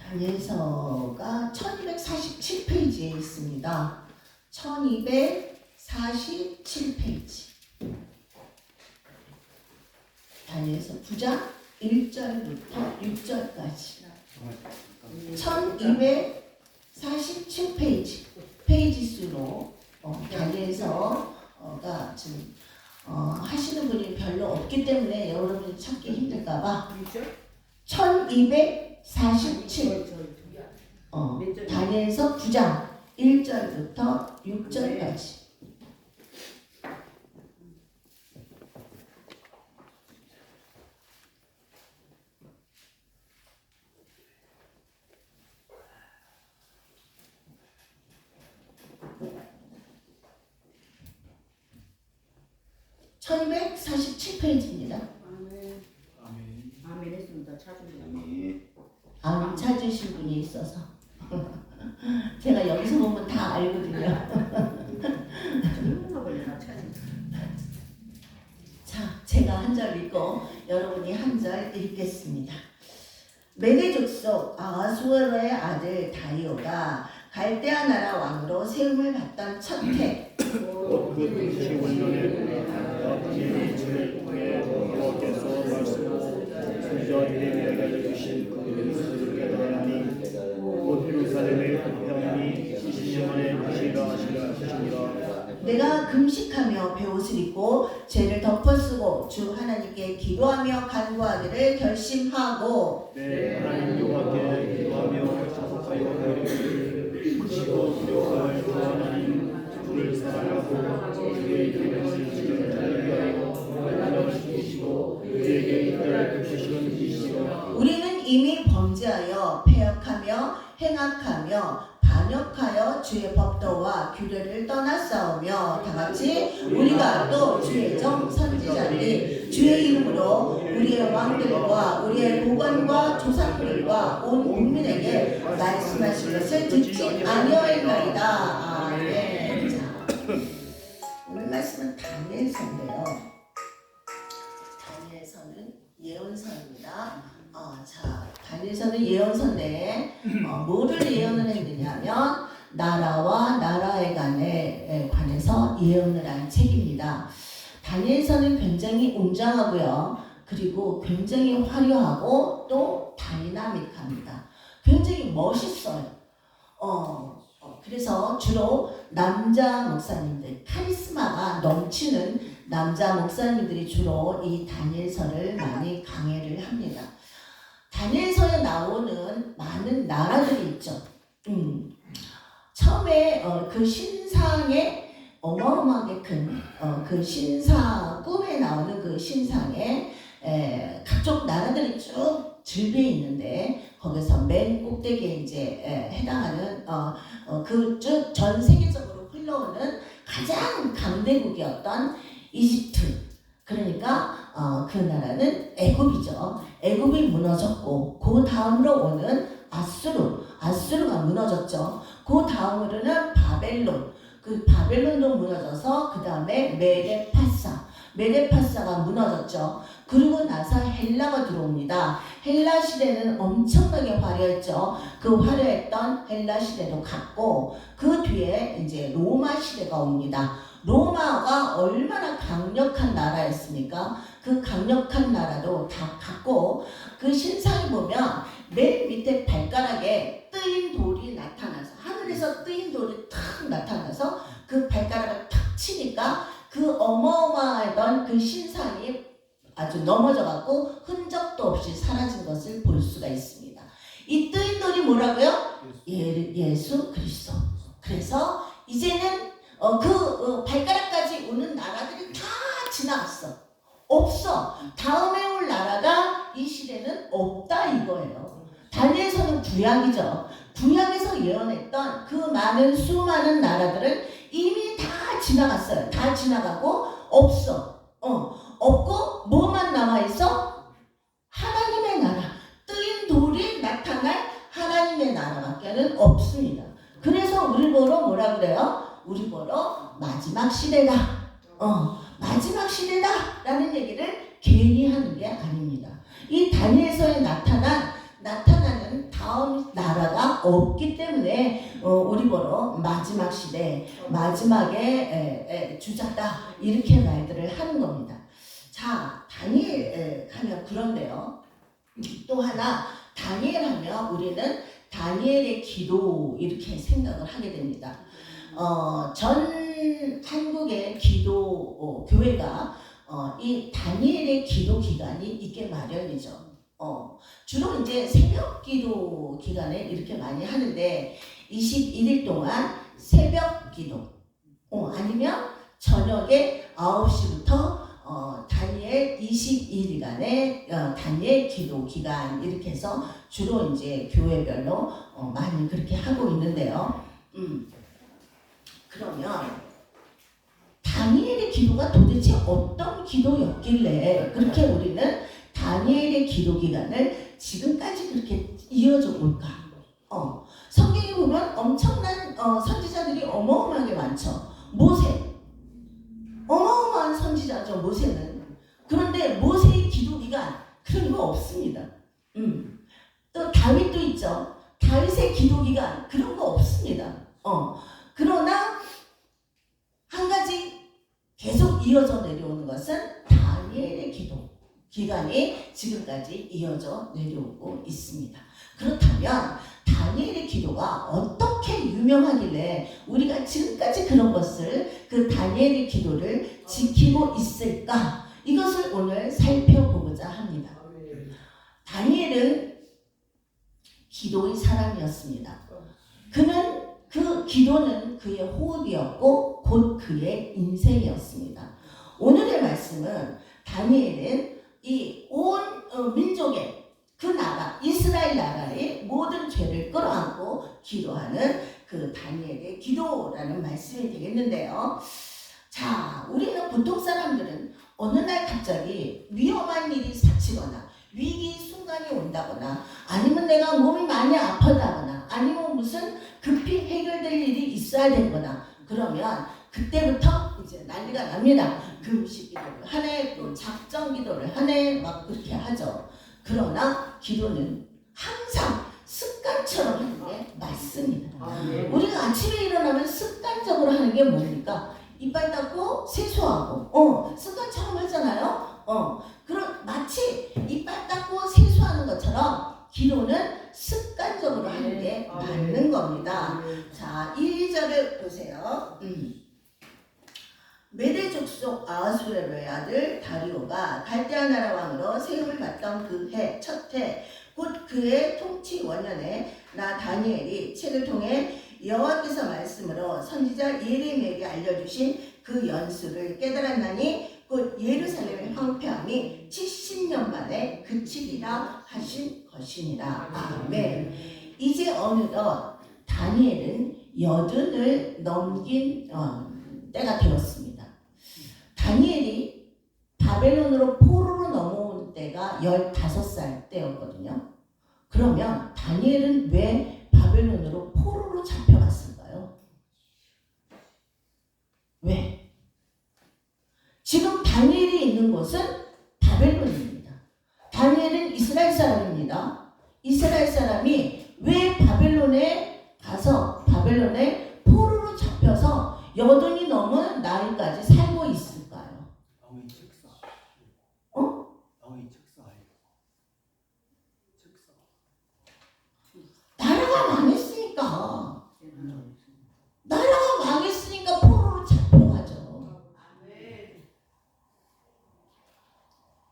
다니엘서가 1247페이지에 있습니다. 1247페이지. 다니엘서 9장 1절부터 6절까지. 1247페이지. 페이지 수로 다니엘서가 지금 하시는 분이 별로 없기 때문에 여러분이 찾기 힘들까봐 1247 다니엘서 9장 1절부터 6절까지. (1247페이지입니다) 아멘 했습니다. 찾은 안 찾으신 분이 있어서 제가 여기서 보면 다 알거든요. 자, 제가 한 절 읽고 여러분이 한 절 읽겠습니다. 메대 족속 아하수에로의 아들 다리오가 갈대아 나라 왕으로 세움을 받던 첫 해 내가 금식하며 베옷을 입고 죄를 덮어쓰고 주 하나님께 기도하며 간구하기를 결심하고 하나님 여호와께 기도하며 자복하여 지시고 두려워할 주 하나님 주를 사랑하고 주의 이름을 지키는 자를 위하여 하나님을 지키시고 그에게 인자를 베푸시는 이시여. 우리는 이미 범죄하여 패역하며 행악하며 반역하여 주의 법도와 규례를 떠났사오며 다같이 우리가 또 주의 종 선지자들이 주의 이름으로 우리의 왕들과 우리의 고관과 조상들과 온 국민에게 말씀하신 것을 듣지 아니하였나이다. 아멘. 자, 오늘 말씀은 다니엘서인데요. 다니엘서는 예언서입니다. 자, 다니엘서는 예언서인데 뭐를 예언을 했느냐면 나라와 나라에 관해서 예언을 한 책입니다. 다니엘서는 굉장히 웅장하고요. 그리고 굉장히 화려하고 또 다이나믹합니다. 굉장히 멋있어요. 그래서 주로 남자 목사님들, 카리스마가 넘치는 남자 목사님들이 주로 이 다니엘서를 많이 강해를 합니다. 다니엘서에 나오는 많은 나라들이 있죠. 처음에 그 신상에 어마어마하게 큰 그 신상 꿈에 나오는 그 신상에 각종 나라들이 쭉 즐비해 있는데 거기서 맨 꼭대기에 이제 해당하는 그 쭉 전 세계적으로 흘러오는 가장 강대국이었던 이집트. 그러니까 그 나라는 애굽이죠. 애굽이 무너졌고 그 다음으로 오는 아수르가 무너졌죠. 그 다음으로는 바벨론, 그 바벨론도 무너져서 그 다음에 메데파사가 무너졌죠. 그리고 나서 헬라가 들어옵니다. 헬라 시대는 엄청나게 화려했죠. 그 화려했던 헬라 시대도 갔고 그 뒤에 이제 로마 시대가 옵니다. 로마가 얼마나 강력한 나라였습니까? 그 강력한 나라도 다 갔고 그 신상에 보면 맨 밑에 발가락에 뜨인 돌이 나타나서 하늘에서 뜨인 돌이 탁 나타나서 그 발가락을 탁 치니까 그 어마어마하던 그 신상이 아주 넘어져갖고 흔적도 없이 사라진 것을 볼 수가 있습니다. 이 뜨인 돌이 뭐라고요? 예수 그리스도. 그래서 이제는 발가락까지 오는 나라들이 다 지나갔어. 없어. 다음에 올 나라가 이 시대는 없다 이거예요. 다니엘서는 구약이죠. 구약에서 예언했던 그 많은 수많은 나라들은 이미 다 지나갔어요. 다 지나가고 없어. 없고 뭐만 남아있어? 하나님의 나라. 뜨인 돌이 나타날 하나님의 나라밖에는 없습니다. 그래서 우리 보러 뭐라 그래요? 우리 보러 마지막 시대다. 마지막 시대다 라는 얘기를 괜히 하는 게 아닙니다. 이 다니엘서에 나타나는 다음 나라가 없기 때문에 우리 보러 마지막 시대, 마지막에 주자다 이렇게 말들을 하는 겁니다. 자, 다니엘 하면 그런데요. 또 하나 다니엘 하면 우리는 다니엘의 기도 이렇게 생각을 하게 됩니다. 전 한국의 기도 교회가 이 다니엘의 기도 기간이 있게 마련이죠. 주로 이제 새벽 기도 기간에 이렇게 많이 하는데 21일 동안 새벽 기도 아니면 저녁에 9시부터 다니엘 22일간의 다니엘 기도 기간 이렇게 해서 주로 이제 교회별로 많이 그렇게 하고 있는데요. 그러면 다니엘의 기도가 도대체 어떤 기도였길래 그렇게 우리는 다니엘의 기도 기간을 지금까지 그렇게 이어져 볼까? 성경에 보면 엄청난 선지자들이 어마어마하게 많죠. 모세 어마어마한 선지자죠. 모세는. 그런데 모세의 기도 기간 그런 거 없습니다. 또 다윗도 있죠. 다윗의 기도 기간 그런 거 없습니다. 그러나 한 가지 계속 이어져 내려오는 것은 다니엘의 기도 기간이 지금까지 이어져 내려오고 있습니다. 그렇다면 다니엘의 기도가 어떻게 유명하길래 우리가 지금까지 그런 것을 그 다니엘의 기도를 지키고 있을까? 이것을 오늘 살펴보고자 합니다. 다니엘은 기도의 사람이었습니다. 그는 그 기도는 그의 호흡이었고 곧 그의 인생이었습니다. 오늘의 말씀은 다니엘은 이 온 민족의 그 나라 이스라엘 나라의 모든 죄를 끌어안고 기도하는 그 다니엘의 기도라는 말씀이 되겠는데요. 자, 우리는 보통 사람들은 어느 날 갑자기 위험한 일이 닥치거나 위기 순간이 온다거나 아니면 내가 몸이 많이 아프다거나 아니면 무슨 급히 해결될 일이 있어야 되거나 그러면 그때부터 이제 난리가 납니다. 금식 기도를 하네, 또 작정 기도를 하네, 막 그렇게 하죠. 그러나 기도는 항상 습관처럼 하는 게 맞습니다. 우리가 아침에 일어나면 습관적으로 하는 게 뭡니까? 이빨 닦고 세수하고 습관처럼 하잖아요. 그런 마치 이빨 닦고 세수하는 것처럼 기도는 습관적으로 하는 게 맞는 겁니다. 자, 1절을 보세요. 메대 족속 아하수에로의 아들 다리오가 갈대아 나라 왕으로 세움을 받던 그 해, 첫 해, 곧 그의 통치 원년에 나 다니엘이 책을 통해 여호와께서 말씀으로 선지자 예레미야에게 알려주신 그 연수를 깨달았나니 곧 예루살렘의 황폐함이 70년 만에 그치리라 하신 것이니라. 아멘. 이제 어느덧 다니엘은 80을 넘긴 때가 되었습니다. 다니엘이 바벨론으로 포로로 넘어온 때가 15살 때였거든요. 그러면 다니엘은 왜 바벨론으로 포로로 잡혀갔을까요? 왜? 지금 다니엘이 있는 곳은 바벨론입니다. 다니엘은 이스라엘 사람입니다. 이스라엘 사람이 왜 바벨론에 가서 바벨론에 포로로 잡혀서 80이 넘은 나이까지 살고 있을까요? 왕의 책사. 왕의 책사예요. 책사. 나라가 망했으니까. 나라가 망했으니까 포로로 잡혀가죠.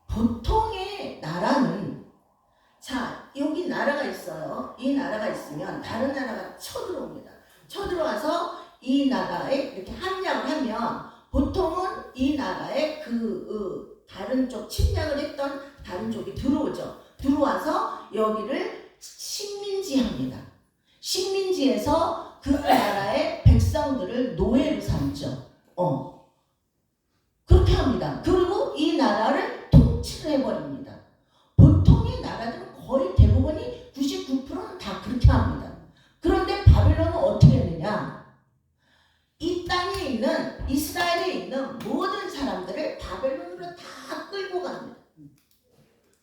보통의 나라는 자, 여기 나라가 있어요. 이 나라가 있으면 다른 나라가 쳐들어옵니다. 쳐들어와서 이 나라에 이렇게 함락을 하면 보통은 이 나라에 다른 쪽 침략을 했던 다른 쪽이 들어오죠. 들어와서 여기를 식민지합니다. 식민지에서 그 나라의 백성들을 노예로 삼죠. 그렇게 합니다. 그리고 이 나라를 통치를 해버립니다. 보통의 나라들은 거의 대부분이 99%는 다 그렇게 합니다. 그런데 바벨론은 어떻게 했느냐? 이 땅에 있는 이스라엘에 있는 모든 사람들을 바벨론으로 다 끌고 갑니다.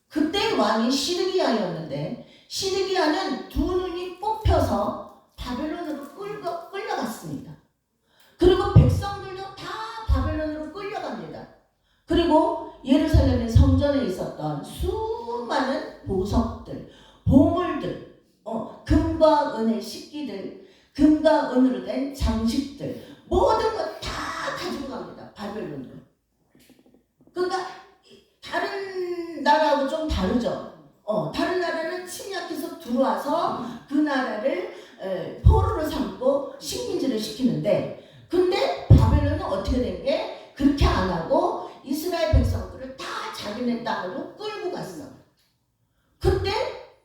그때 왕이 시드기야였는데 시드기야는 두 잡혀서 바벨론으로 끌려갔습니다. 그리고 백성들도 다 바벨론으로 끌려갑니다. 그리고 예루살렘의 성전에 있었던 수많은 보석들, 보물들, 금과 은의 식기들, 금과 은으로 된 장식들, 모든 것 다 가지고 갑니다. 바벨론으로. 그러니까 다른 나라하고 좀 다르죠. 다른 나라는 침략해서 들어와서 그 나라를 포로로 삼고 식민지를 시키는데, 근데 바벨론은 어떻게 된 게 그렇게 안 하고 이스라엘 백성들을 다 자기네 땅으로 끌고 갔어. 그때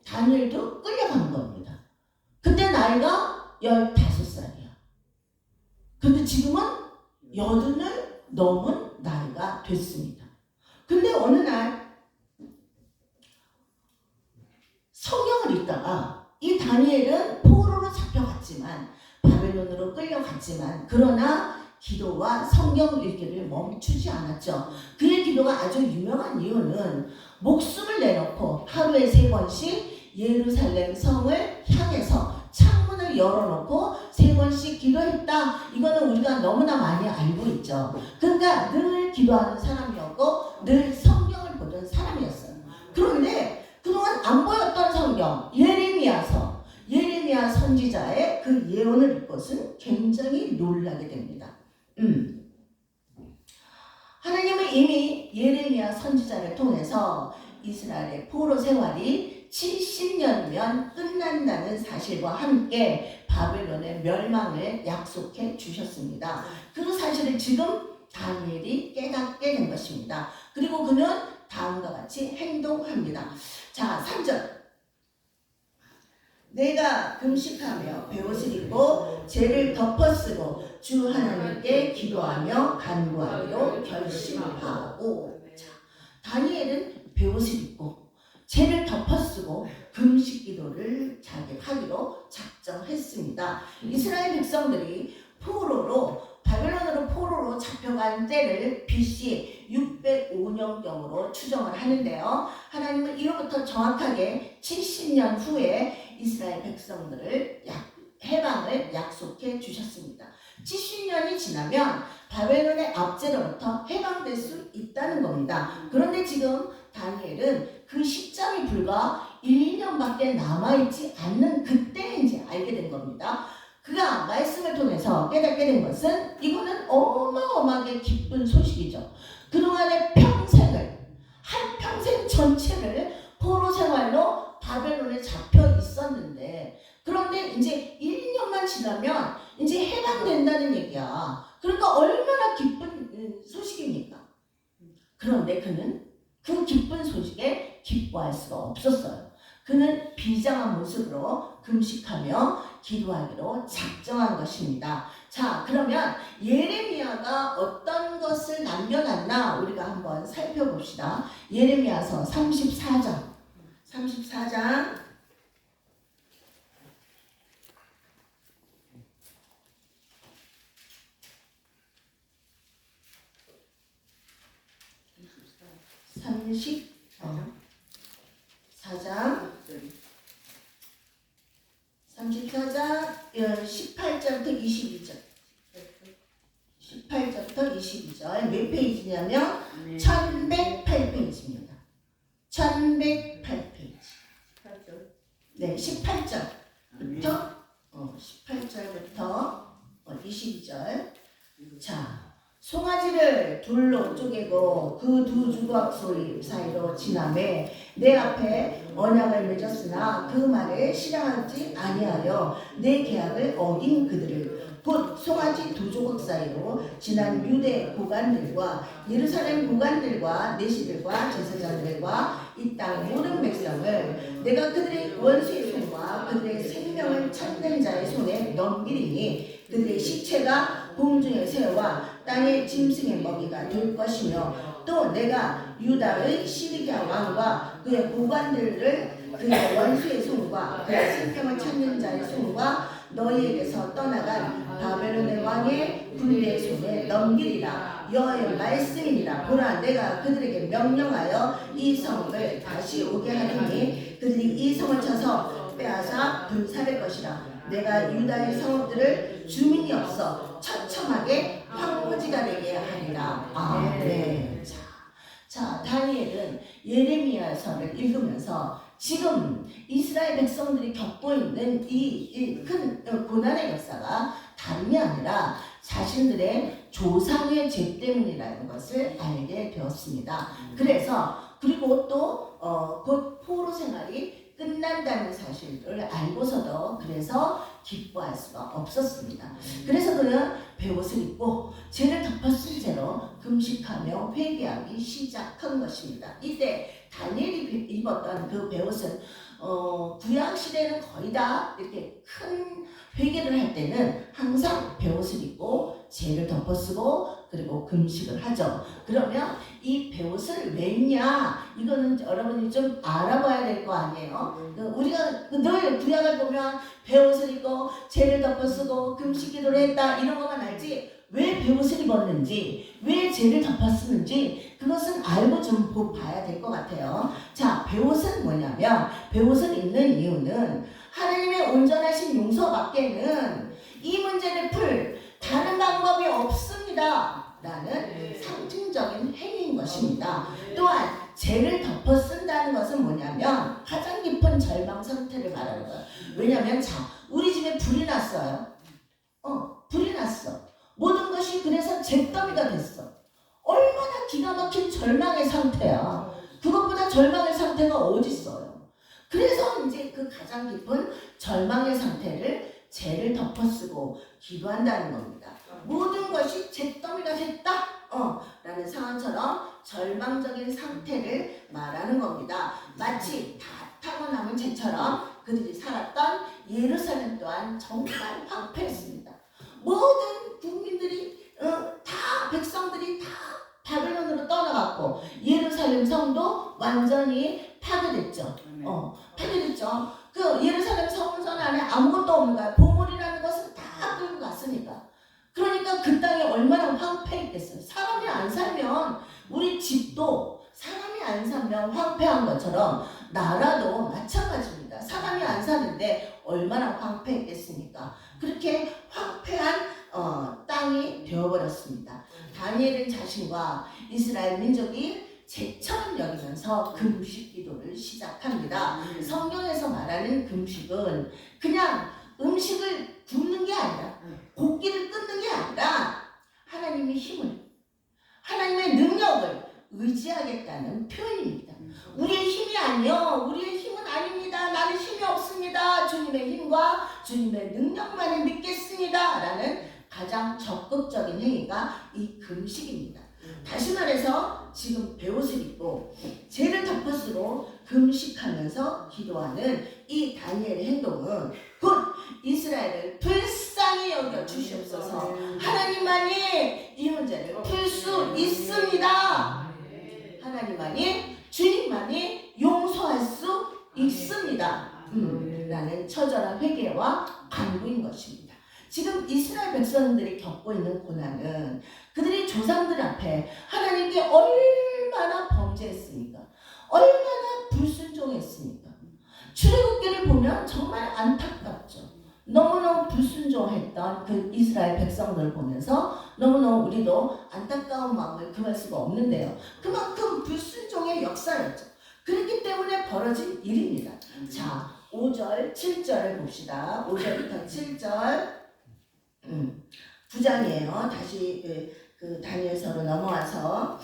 다니엘도 끌려간 겁니다. 그때 나이가 15살이야. 근데 지금은 80을 넘은 나이가 됐습니다. 근데 어느 날 성경을 읽다가 이 다니엘은 포로로 잡혀갔지만, 바벨론으로 끌려갔지만, 그러나 기도와 성경 읽기를 멈추지 않았죠. 그의 기도가 아주 유명한 이유는 목숨을 내놓고 하루에 3번씩 예루살렘 성을 향해서 창문을 열어놓고 3번씩 기도했다. 이거는 우리가 너무나 많이 알고 있죠. 그러니까 늘 기도하는 사람이었고 늘 성경을 보던 사람이었어요. 그런데 그동안 안 보였던 성경, 예레미야 선지자의 그 예언을 읽고는 굉장히 놀라게 됩니다. 하나님은 이미 예레미야 선지자를 통해서 이스라엘의 포로 생활이 70년이면 끝난다는 사실과 함께 바벨론의 멸망을 약속해 주셨습니다. 그 사실을 지금 다니엘이 깨닫게 된 것입니다. 그리고 그는 다음과 같이 행동합니다. 자, 3절. 내가 금식하며 베옷을 입고 죄를 덮어쓰고 주 하나님께 기도하며 간구하기로 결심하고. 자, 다니엘은 베옷을 입고 죄를 덮어쓰고 금식 기도를 하기로 작정했습니다. 이스라엘 백성들이 바벨론으로 포로로 잡혀간 때를 BC 605년경으로 추정을 하는데요. 하나님은 이로부터 정확하게 70년 후에 이스라엘 백성들을 해방을 약속해 주셨습니다. 70년이 지나면 바벨론의 압제로부터 해방될 수 있다는 겁니다. 그런데 지금 다니엘은 그 시점이 불과 1, 2년밖에 남아있지 않는 그때 이제 알게 된 겁니다. 그가 말씀을 통해서 깨닫게 된 것은 이거는 어마어마하게 기쁜 소식이죠. 그동안의 한평생 전체를 포로 생활로 바벨론에 잡혀 있었는데, 그런데 이제 1, 2년만 지나면 이제 해방된다는 얘기야. 그러니까 얼마나 기쁜 소식입니까? 그런데 그는 그 기쁜 소식에 기뻐할 수가 없었어요. 그는 비장한 모습으로 금식하며 기도하기로 작정한 것입니다. 자, 그러면 예레미야가 어떤 것을 남겨놨나 우리가 한번 살펴봅시다. 예레미야서 34장 34장 18절부터 22절. 18절부터 22절. 몇 페이지냐면 1108페이지입니다. 1108페이지. 네, 18절부터 22절. 자, 송아지를 둘로 쪼개고 그 두 조각 소리 사이로 지나매 내 앞에 언약을 맺었으나 그 말에 실행하지 아니하여 내 계약을 어긴 그들을 곧 송아지 두 조각 사이로 지난 유대 고관들과 예루살렘 고관들과 내시들과 제사장들과 이 땅 모든 백성을 내가 그들의 원수의 손과 그들의 생명을 찾는 자의 손에 넘기리니 그들의 시체가 공중의 새와 땅의 짐승의 먹이가 될 것이며 또 내가 유다의 시드기야 왕과 그의 고관들을 그의 원수의 손과 그의 생명을 찾는 자의 손과 너희에게서 떠나간 바벨론의 왕의 군대의 손에 넘기리라. 여호와의 말씀이니라. 보라, 내가 그들에게 명령하여 이 성을 다시 오게 하리니 그들이 이 성을 쳐서 빼앗아 불사를 것이라. 내가 유다의 성읍들을 주민이 없어 처참하게 황무지가 되게 하리라. 아멘. 자, 다니엘은 예레미야서를 읽으면서 지금 이스라엘 백성들이 겪고 있는 이 큰 고난의 역사가 다름이 아니라 자신들의 조상의 죄 때문이라는 것을 알게 되었습니다. 그리고 또 곧 포로 생활이 끝난다는 사실을 알고서도 그래서 기뻐할 수가 없었습니다. 그래서 그는 베옷을 입고 죄를 덮어쓴 채로 금식하며 회개하기 시작한 것입니다. 이때 다니엘이 입었던 그 베옷은 구약 시대는 거의 다 이렇게 큰 회개를 할 때는 항상 베옷을 입고 죄를 덮어쓰고 그리고 금식을 하죠. 그러면 이 베옷을 왜냐? 이거는 여러분이 좀 알아봐야 될 거 아니에요. 우리가 늘 구약을 보면 베옷을 입고 죄를 덮어쓰고 금식 기도를 했다 이런 것만 알지 왜 베옷을 입었는지 왜 죄를 덮어쓰는지 그것은 알고 좀 봐야 될 것 같아요. 자, 베옷은 뭐냐면 베옷을 입는 이유는 하나님의 온전하신 용서밖에는 이 문제를 풀 다른 방법이 없습니다 라는 상징적인 행위인 것입니다. 또한 죄를 덮어 쓴다는 것은 뭐냐면 가장 깊은 절망 상태를 말하는 거예요. 왜냐하면 자, 우리 집에 불이 났어요. 불이 났어. 모든 것이 그래서 잿더미가 됐어. 얼마나 기가 막힌 절망의 상태야. 그것보다 절망의 상태가 어디 있어요. 그래서 이제 그 가장 깊은 절망의 상태를 죄를 덮어쓰고 기도한다는 겁니다. 모든 것이 잿더미가 됐다 라는 상황처럼 절망적인 상태를 말하는 겁니다. 마치 다 타고 남은 죄처럼 그들이 살았던 예루살렘 또한 정말 황폐했습니다. 모든 국민들이 다 백성들이 다 바벨론으로 떠나갔고 예루살렘 성도 완전히 파괴됐죠. 파괴됐죠. 그 예루살렘 성전 안에 아무것도 없는 거야. 보물이라는 것은 다 끌고 갔으니까. 그러니까 그 땅이 얼마나 황폐했겠어요. 사람이 안 살면 우리 집도 사람이 안 살면 황폐한 것처럼 나라도 마찬가지입니다. 사람이 안 사는데 얼마나 황폐했겠습니까? 그렇게 황폐한 땅이 되어버렸습니다. 다니엘은 자신과 이스라엘 민족이 죄처럼 여기면서 금식 기도를 시작합니다. 성경에서 말하는 금식은 그냥 음식을 굶는 게 아니라 고기를 끊는 게 아니라 하나님의 힘을 하나님의 능력을 의지하겠다는 표현입니다. 우리의 힘이 아니요. 우리의 힘은 아닙니다. 나는 힘이 없습니다. 주님의 힘과 주님의 능력만을 믿겠습니다. 라는 가장 적극적인 행위가 이 금식입니다. 다시 말해서 지금 베옷을 입고 죄를 덮어쓰고 금식하면서 기도하는 이 다니엘의 행동은 곧 이스라엘을 불쌍히 여겨 주시옵소서. 하나님만이 이 문제를 풀 수 있습니다. 하나님만이 주님만이 용서할 수 있습니다. 라는 처절한 회개와 간구인 것입니다. 지금 이스라엘 백성들이 겪고 있는 고난은 그들이 조상들 앞에 하나님께 얼마나 범죄했습니까? 얼마나 불순종했습니까? 출애굽기를 보면 정말 안타깝죠. 너무너무 불순종했던 그 이스라엘 백성들을 보면서 너무너무 우리도 안타까운 마음을 금할 수가 없는데요. 그만큼 불순종의 역사였죠. 그렇기 때문에 벌어진 일입니다. 자, 5절, 7절을 봅시다. 5절부터 7절 9장이에요. 다시 그 다니엘서로 넘어와서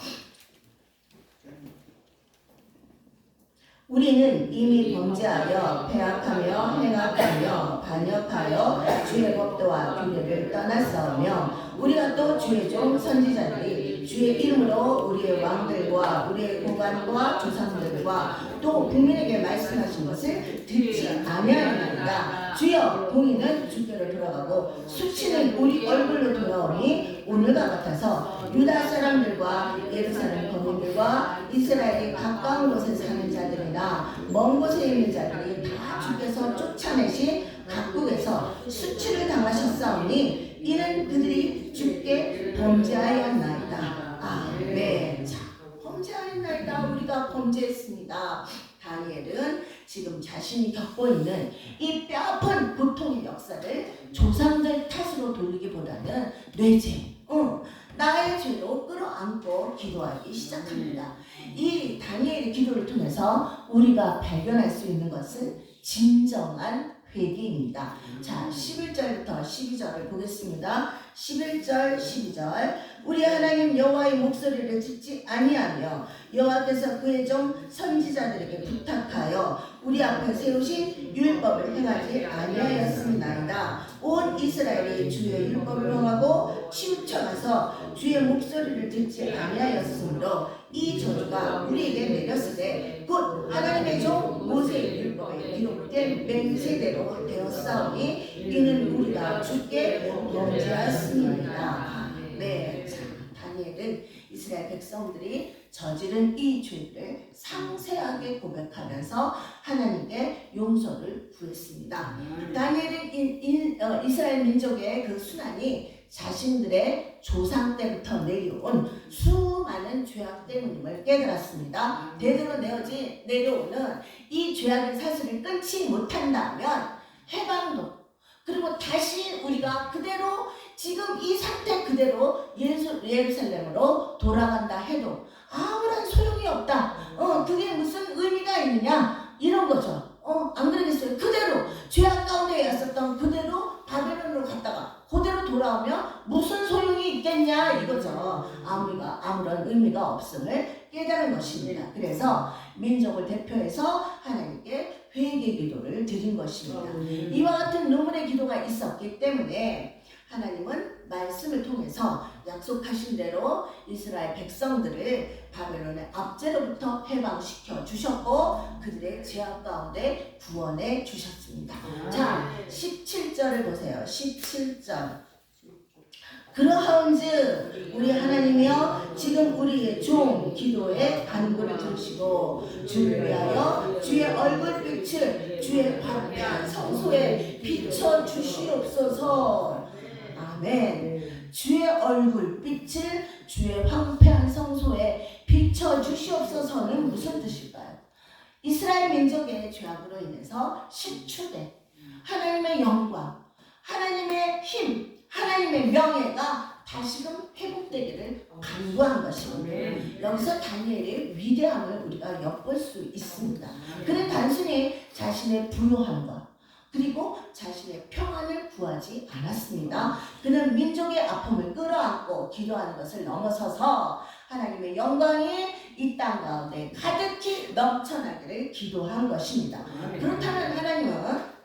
우리는 이미 범죄하여 배악하며 행악하며 반역하여 주의 법도와 규례를 떠났사오며 우리가 또 주의 종 선지자들이 주의 이름으로 우리의 왕들과 우리의 고관과 조상들과 또 국민에게 말씀하신 것을 듣지 아니하리이다. 주여 공의는 주께로 돌아가고 수치는 우리 얼굴로 돌아오니 오늘과 같아서 유다 사람들과 예루살렘 거민들과 이스라엘이 가까운 곳에 사는 자들이나 먼 곳에 있는 자들이 다 주께서 쫓아내신 각국에서 수치를 당하셨사오니 이는 그들이 주께 범죄하였나이다. 아멘. 자, 범죄하였나이다. 우리가 범죄했습니다. 다니엘은 지금 자신이 겪고 있는 이 뼈아픈 내 죄, 나의 죄로 끌어안고 기도하기 시작합니다. 이 다니엘의 기도를 통해서 우리가 발견할 수 있는 것은 진정한 회개입니다. 자, 11절부터 12절을 보겠습니다. 11절, 12절. 우리 하나님 여호와의 목소리를 듣지 아니하며 여호와께서 그의 종 선지자들에게 부탁하여 우리 앞에 세우신 율법을 행하지 아니하였습니다이다. 온 이스라엘이 주의 율법을 범하고 치우쳐가서 주의 목소리를 듣지 아니하였으므로 이 저주가 우리에게 내렸으되 곧 하나님의 종 모세의 율법에 기록된 맹세대로 되었사오니 이는 우리가 주께 범죄하였습니다. 네, 자, 다니엘은 이스라엘 백성들이 저지른 이 죄를 상세하게 고백하면서 하나님께 용서를 구했습니다. 다니엘은 이스라엘 민족의 그 순환이 자신들의 조상 때부터 내려온 수많은 죄악 때문임을 깨달았습니다. 대대로 내려오는 이 죄악의 사슬을 끊지 못한다면 해방도, 그리고 다시 우리가 그대로 지금 이 상태 그대로 예루살렘으로 돌아간다 해도 아무런 소용이 없다. 그게 무슨 의미가 있느냐? 이런 거죠. 안 그러겠어요? 그대로 죄악 가운데 있었던 그대로 바벨론으로 갔다가 그대로 돌아오면 무슨 소용이 있겠냐 이거죠. 아무런 의미가 없음을 깨달은 것입니다. 그래서 민족을 대표해서 하나님께 회개 기도를 드린 것입니다. 이와 같은 눈물의 기도가 있었기 때문에 하나님은 말씀을 통해서 약속하신 대로 이스라엘 백성들을 바벨론의 압제로부터 해방시켜 주셨고 그들의 죄악 가운데 구원해 주셨습니다. 자, 17절을 보세요. 17절. 그러하온즉 우리 하나님이여 지금 우리의 종 기도의 간구를 들으시고 주를 위하여 주의 얼굴빛을 주의 화평한 성소에 비춰 주시옵소서. 아멘. 주의 얼굴빛을 주의 황폐한 성소에 비춰 주시옵소서는 무슨 뜻일까요? 이스라엘 민족의 죄악으로 인해서 실추된 하나님의 영광, 하나님의 힘, 하나님의 명예가 다시금 회복되기를 간구한 것입니다. 여기서 다니엘의 위대함을 우리가 엿볼 수 있습니다. 그는 단순히 자신의 부요함과 그리고 자신의 평안을 구하지 않았습니다. 그는 민족의 아픔을 끌어안고 기도하는 것을 넘어서서 하나님의 영광이 이 땅 가운데 가득히 넘쳐나기를 기도한 것입니다. 그렇다면 하나님은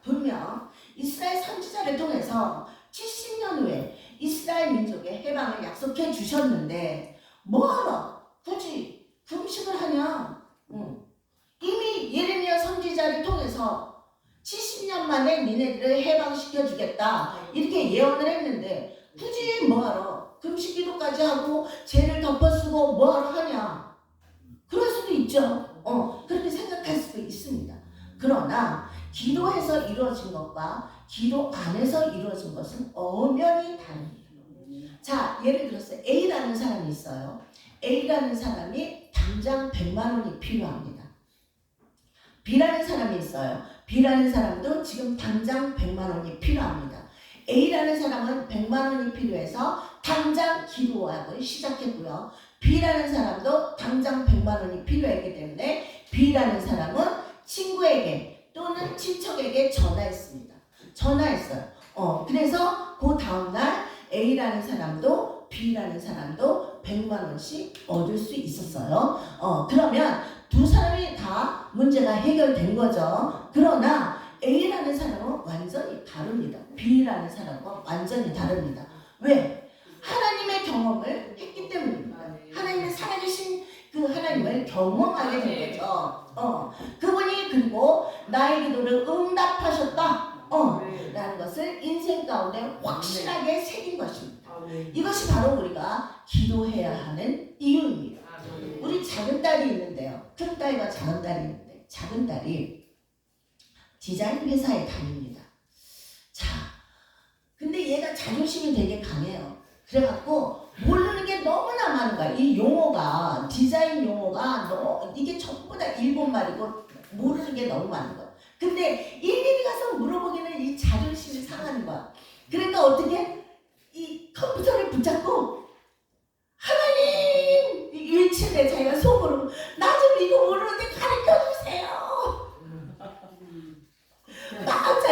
분명 이스라엘 선지자를 통해서 70년 후에 이스라엘 민족의 해방을 약속해 주셨는데 뭐하러 굳이 금식을 하냐? 이미 예레미야 선지자를 통해서 70년 만에 니네들을 해방시켜 주겠다 이렇게 예언을 했는데 굳이 뭐하러 금식 기도까지 하고 죄를 덮어쓰고 뭐하러 하냐? 그럴 수도 있죠. 그렇게 생각할 수도 있습니다. 그러나 기도해서 이루어진 것과 기도 안에서 이루어진 것은 엄연히 다릅니다. 자, 예를 들어서 A라는 사람이 있어요. A라는 사람이 당장 100만 원이 필요합니다. B라는 사람이 있어요. B라는 사람도 지금 당장 100만 원이 필요합니다. A라는 사람은 100만 원이 필요해서 당장 기도하기 시작했고요. B라는 사람도 당장 100만 원이 필요했기 때문에 B라는 사람은 친구에게 또는 친척에게 전화했습니다. 그래서 그 다음날 A라는 사람도 B라는 사람도 100만 원씩 얻을 수 있었어요. 그러면 두 사람이 다 문제가 해결된 거죠. 그러나 A라는 사람은 완전히 다릅니다. B라는 사람과 완전히 다릅니다. 왜? 하나님의 경험을 했기 때문입니다. 하나님의 살아계신 그 하나님을 경험하게 된 거죠. 그분이 그리고 나의 기도를 응답하셨다. 라는 것을 인생 가운데 확실하게 새긴 것입니다. 이것이 바로 우리가 기도해야 하는 이유입니다. 우리 작은 딸이 있는데요. 큰 딸과 작은 딸이 있는데 작은 딸이 디자인 회사에 다닙니다. 자, 근데 얘가 자존심이 되게 강해요. 그래갖고 모르는 게 너무나 많은 거야. 이 용어가 디자인 용어가 이게 전부 다 일본말이고 모르는 게 너무 많은 거야. 근데 일일이 가서 물어보기는 이 자존심이 상하는 거야. 그러니까 어떻게 이 컴퓨터를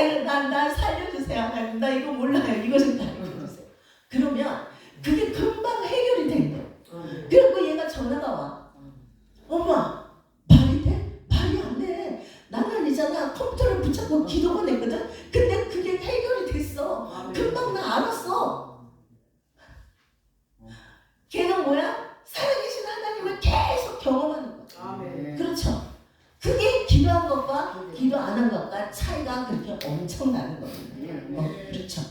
나 살려주세요. 하나님, 나 이거 몰라요. 이거 좀 가르쳐주세요. 그러면 그게 금방 해결이 된대요. 그리고 얘가 전화가 와. 엄마, 말이 돼? 말이 안 돼. 나는 이잖아 컴퓨터를 붙잡고 기도만 했거든. 근데 그게 해결이 됐어. 금방 나 알았어. 걔는 뭐야? 살아계신 하나님을 계속 경험하는 거야. 그렇죠? 그게 기도한 것과 기도 안 한 것과 차이가 그렇게 엄청나는 거거든요. 그렇죠?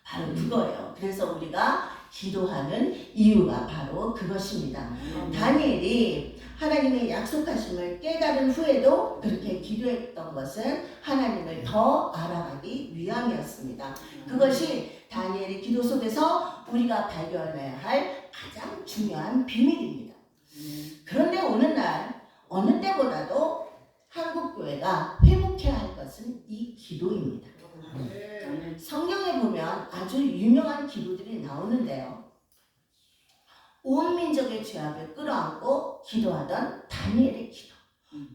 바로 그거예요. 그래서 우리가 기도하는 이유가 바로 그것입니다. 다니엘이 하나님의 약속하심을 깨달은 후에도 그렇게 기도했던 것은 하나님을 더 알아가기 위함이었습니다. 그것이 다니엘의 기도 속에서 우리가 발견해야 할 가장 중요한 비밀입니다. 그런데 오늘날 어느 때보다도 한국교회가 회복해야 할 것은 이 기도입니다. 성경에 보면 아주 유명한 기도들이 나오는데요. 온 민족의 죄악을 끌어안고 기도하던 다니엘의 기도,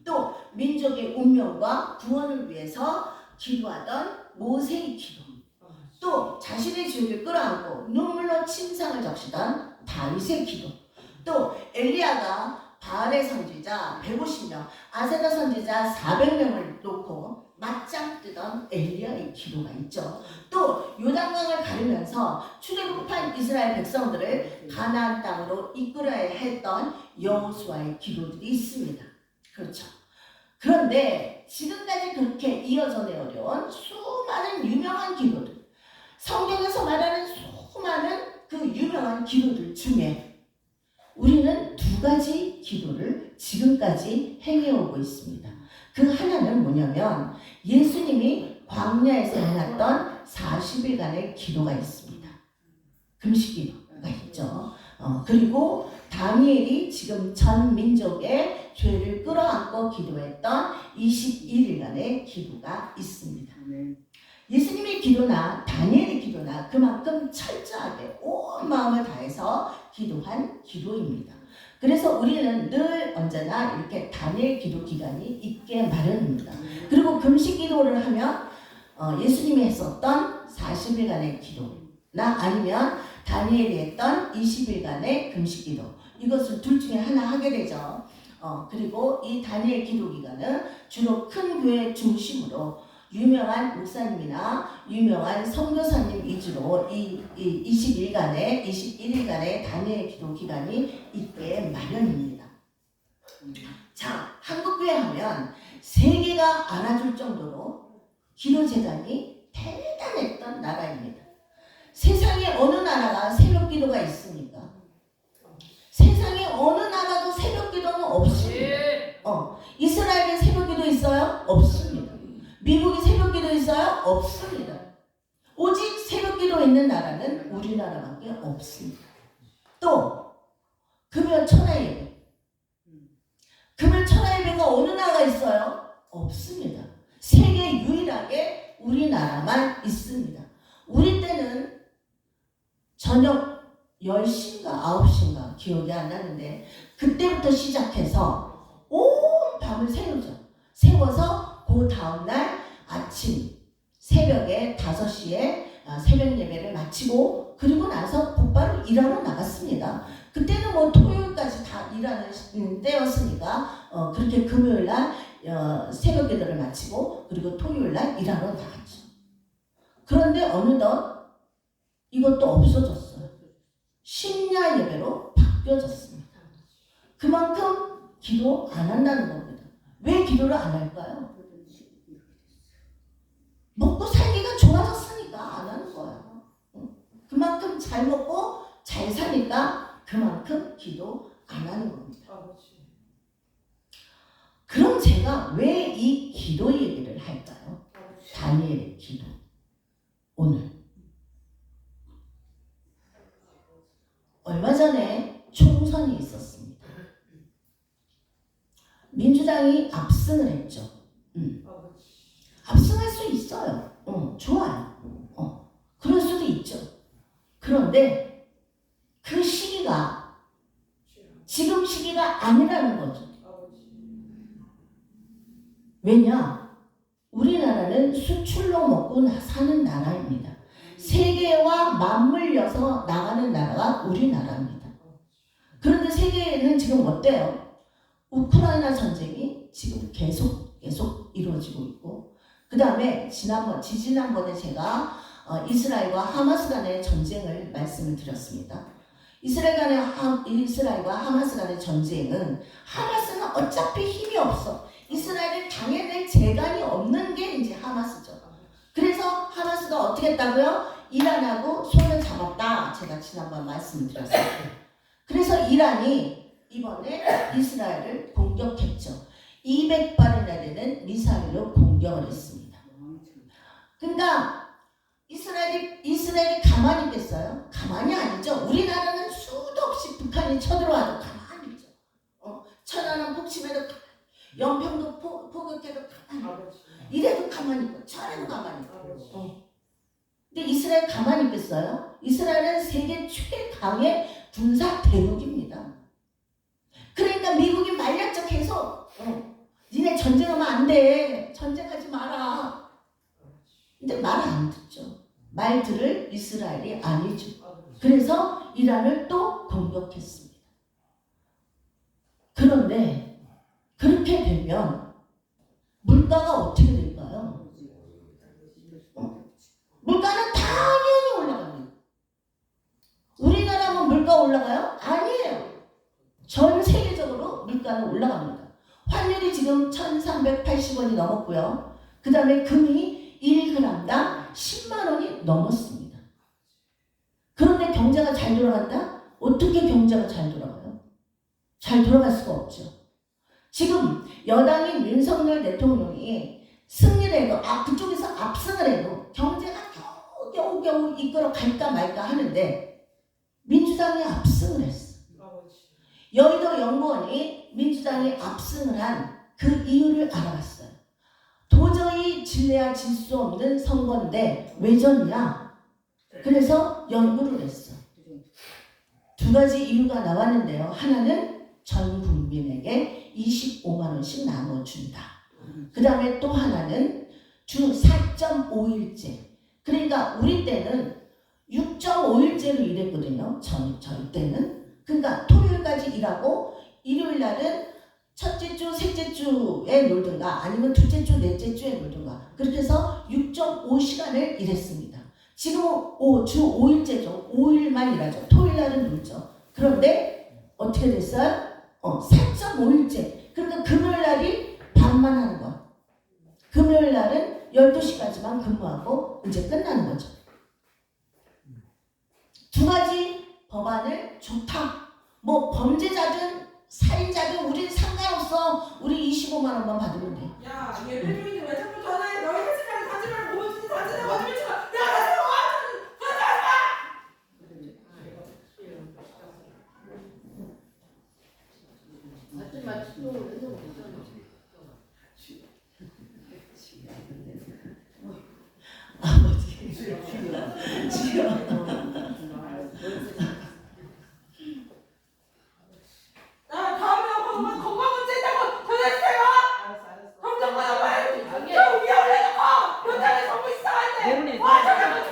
또 민족의 운명과 구원을 위해서 기도하던 모세의 기도, 또 자신의 죄를 끌어안고 눈물로 침상을 적시던 다윗의 기도, 또 엘리야가 바알의 선지자 150명, 아세라 선지자 400명을 놓고 맞짱 뜨던 엘리야의 기도가 있죠. 또 요단강을 가르면서 출애굽한 이스라엘 백성들을 가나안 땅으로 이끌어야 했던 여호수아의 기도들이 있습니다. 그렇죠. 그런데 지금까지 그렇게 이어져 내려온 수많은 유명한 기도들, 성경에서 말하는 수많은 그 유명한 기도들 중에 우리는 두 가지 기도를 지금까지 행해오고 있습니다. 그 하나는 뭐냐면 예수님이 광야에서 행했던 40일간의 기도가 있습니다. 금식 기도가 있죠. 그리고 다니엘이 지금 전 민족의 죄를 끌어안고 기도했던 21일간의 기도가 있습니다. 예수님의 기도나 다니엘의 기도나 그만큼 철저하게 온 마음을 다해서 기도한 기도입니다. 그래서 우리는 늘 언제나 이렇게 다니엘 기도 기간이 있게 마련입니다. 그리고 금식 기도를 하면 예수님이 했었던 40일간의 기도나 아니면 다니엘이 했던 20일간의 금식 기도, 이것을 둘 중에 하나 하게 되죠. 그리고 이 다니엘 기도 기간은 주로 큰 교회 중심으로 유명한 목사님이나 유명한 선교사님 위주로 이 20일간의 21일간의 다니엘 기도 기간이 있게 마련입니다. 자, 한국교회 하면 세계가 알아줄 정도로 기도 재단이 대단했던 나라입니다. 세상에 어느 나라가 새벽 기도가 있습니까? 세상에 어느 나라도 새벽 기도는 없습니다. 이스라엘에 새벽 기도 있어요? 없습니다. 미국이 새벽 기도 있어요? 없습니다. 오직 새벽 기도 있는 나라는 우리나라밖에 없습니다. 또 금요 천하 예배, 금요 천하 예배가 어느 나라가 있어요? 없습니다. 세계 유일하게 우리나라만 있습니다. 우리 때는 저녁 10시인가 9시인가 기억이 안 나는데 그때부터 시작해서 온 밤을 세워서 그 다음날 아침 새벽에 5시에 새벽 예배를 마치고 그리고 나서 곧바로 일하러 나갔습니다. 그때는 뭐 토요일까지 다 일하는 때였으니까 그렇게 금요일날 새벽 기도를 마치고 그리고 토요일날 일하러 나갔죠. 그런데 어느덧 이것도 없어졌어요. 심야 예배로 바뀌어졌습니다. 그만큼 기도 안 한다는 겁니다. 왜 기도를 안 할까요? 먹고 살기가 좋아졌으니까 안 하는 거예요. 그만큼 잘 먹고 잘 사니까 그만큼 기도 안 하는 겁니다. 그럼 제가 왜 이 기도 얘기를 할까요? 다니엘의 기도. 오늘 얼마 전에 총선이 있었습니다. 민주당이 압승을 했죠. 압승할 수 있어요. 좋아요. 그럴 수도 있죠. 그런데 그 시기가 지금 시기가 아니라는 거죠. 왜냐? 우리나라는 수출로 먹고 사는 나라입니다. 세계와 맞물려서 나가는 나라가 우리나라입니다. 그런데 세계는 지금 어때요? 우크라이나 전쟁이 지금 계속 이루어지고 있고, 그 다음에 지지난번에 제가 이스라엘과 하마스 간의 전쟁을 말씀을 드렸습니다. 이스라엘과 하마스 간의 전쟁은 하마스는 어차피 힘이 없어. 이스라엘을 당해낼 재간이 없는 게 이제 하마스죠. 그래서 하마스가 어떻게 했다고요? 이란하고 손을 잡았다. 제가 지난번 말씀을 드렸어요. 그래서 이란이 이번에 이스라엘을 공격했죠. 200발이나 되는 미사일로 공격을 했습니다. 그러니까 이스라엘이 가만히 있겠어요? 가만히 아니죠. 우리나라는 수도 없이 북한이 쳐들어와도 가만히 있죠. 천안함 폭침해도 가만히, 연평도 포격해도 가만히, 이래도 가만히 있고 저래도 가만히 있고. 근데 이스라엘 가만히 있겠어요? 이스라엘은 세계 최강의 군사 대국입니다. 그러니까 미국이 말렸죠. 계속. 니네 전쟁하면 안 돼. 전쟁하지 마라. 근데 말 안 듣죠. 말 들을 이스라엘이 아니죠. 그래서 이란을 또 공격했습니다. 그런데 그렇게 되면 물가가 어떻게 될까요? 물가는 당연히 올라갑니다. 우리나라만 물가 올라가요? 아니에요. 전 세계적으로 물가는 올라갑니다. 환율이 지금 1,380원이 넘었고요. 그 다음에 금이 1g당 10만 원이 넘었습니다. 그런데 경제가 잘 돌아간다? 어떻게 경제가 잘 돌아가요? 잘 돌아갈 수가 없죠. 지금 여당인 윤석열 대통령이 승리를 해도 그쪽에서 압승을 해도 경제가 겨우 이끌어 갈까 말까 하는데 민주당이 압승을 했어. 여의도 연구원이 민주당이 압승을 한 그 이유를 알아봤어요. 도저히 질래야 질 수 없는 선거인데 왜 졌냐? 그래서 연구를 했어. 두 가지 이유가 나왔는데요. 하나는 전 국민에게 25만 원씩 나눠준다. 그 다음에 또 하나는 주 4.5일제. 그러니까 우리 때는 6.5일제로 일했거든요. 저희 때는. 그러니까 토요일까지 일하고 일요일 날은 첫째 주, 셋째 주에 놀든가 아니면 둘째 주, 넷째 주에 놀든가 그렇게 해서 6.5시간을 일했습니다. 지금 주 5일제죠. 5일만 일하죠. 토요일 날은 놀죠. 그런데 어떻게 됐어요? 4.5일제. 그러니까 금요일 날이 반만 하는 거야. 금요일 날은 12시까지만 근무하고 이제 끝나는 거죠. 두 가지 법안을 좋다. 뭐 범죄자든 살인자든 우린 상관없어. 우리 25만 원만 받으면 돼. 야, 예배 중인데 왜 자꾸 전화해? 너희 회사까지 가지 말고 보면 진짜 사진을 거짓말 치고 내가 가서 아버지 지요. 나 다음에 건강 문제 있다고 전화해주세요. 점점 받아봐요. 저 위험을 해놓고 현장에 전부 이상한데 와 잠깐만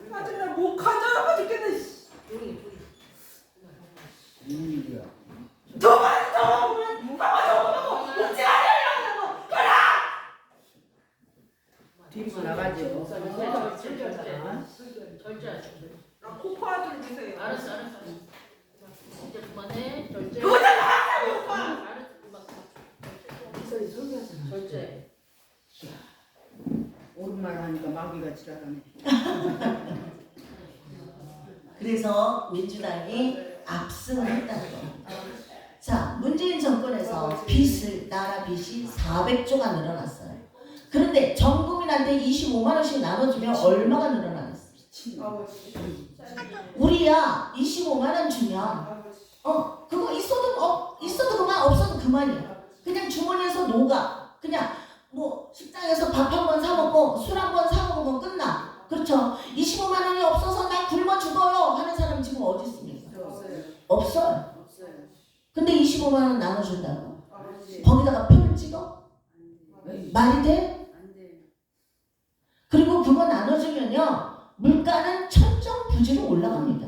나 정말 목 간절하고 죽겠네. 저만 보면 나만 저거고 묵지하려 이러고 가라. 뒤로 나가지고 나 코파 좀 주세요. 알았어. 이제 그만해. 절제. 그거 다 나가라고 오빠. 알았어. 그만. 절제. 오랜만에 하니까 마귀가 지랄하네. 그래서 민주당이 압승을 했다는 겁니다. 자, 문재인 정권에서 나라 빚이 400조가 늘어났어요. 그런데 전 국민한테 25만 원씩 나눠주면 얼마가 늘어나겠어? 우리야 25만 원 주면 그거 있어도 그만 없어도 그만이야. 그냥 주머니에서 녹아. 그냥 뭐 식당에서 밥 한 번 사 먹고 술 한 번 사 먹으면 끝나. 그렇죠? 25만 원이 없어서 나 굶어 죽어요 하는 사람 지금 어디 있습니까? 없어요. 근데 25만 원 나눠준다고. 말이 돼? 안 돼. 그리고 그거 나눠주면요 물가는 천정부지로 올라갑니다.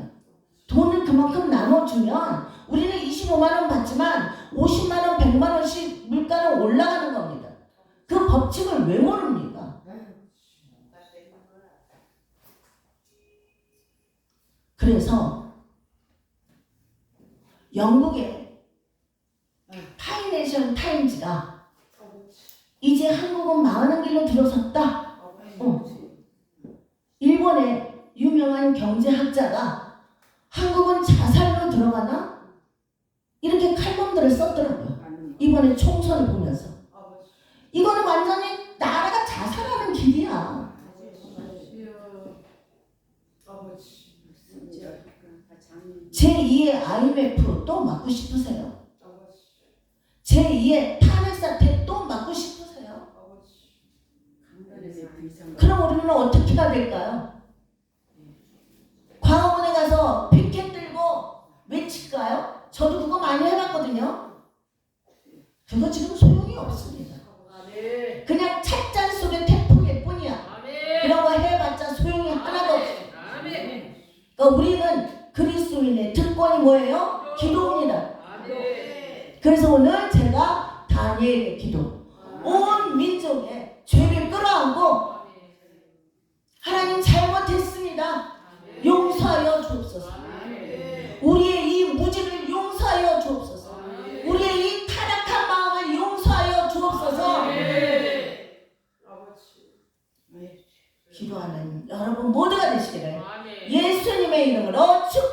돈을 그만큼 나눠주면 우리는 25만 원 받지만 50만 원, 100만 원씩 물가는 올라가는 겁니다. 그 법칙을 왜 모릅니까? 그래서 영국의 파이낸셜 타임즈가 이제 한국은 망하는 길로 들어섰다. 일본의 유명한 경제학자가 한국은 자살로 들어가나? 이렇게 칼럼들을 썼더라고요. 이번에 총선을 보면서. 이거는 완전히 나라가 자살하는 길이야. 제2의 IMF 또 맞고 싶으세요? 제2의 탄핵 사태 또 맞고 싶으세요? 그럼 우리는 어떻게 해야 될까요? 광화문에 가서 피켓 들고 외칠까요? 저도 그거 많이 해봤거든요. 그거 지금 소용이 없습니다. 그냥 찻잔 속의 태풍일 뿐이야. 그런 거 해봤자 소용이 하나도 없어. 그러니까 우리는 그리스도인의 특권이 뭐예요? 기도입니다. 그래서 오늘 제가 다니엘의 기도, 온 민족의 죄를 끌어안고 하나님 잘못했습니다. 용서하여 주옵소서. 우리의 이 무지를 용서하여 주옵소서. 우리의 이 타락한 마음을 용서하여 주옵소서. 기도하는 여러분 모두가 되시기를 예수님의 이름으로 축복합니다.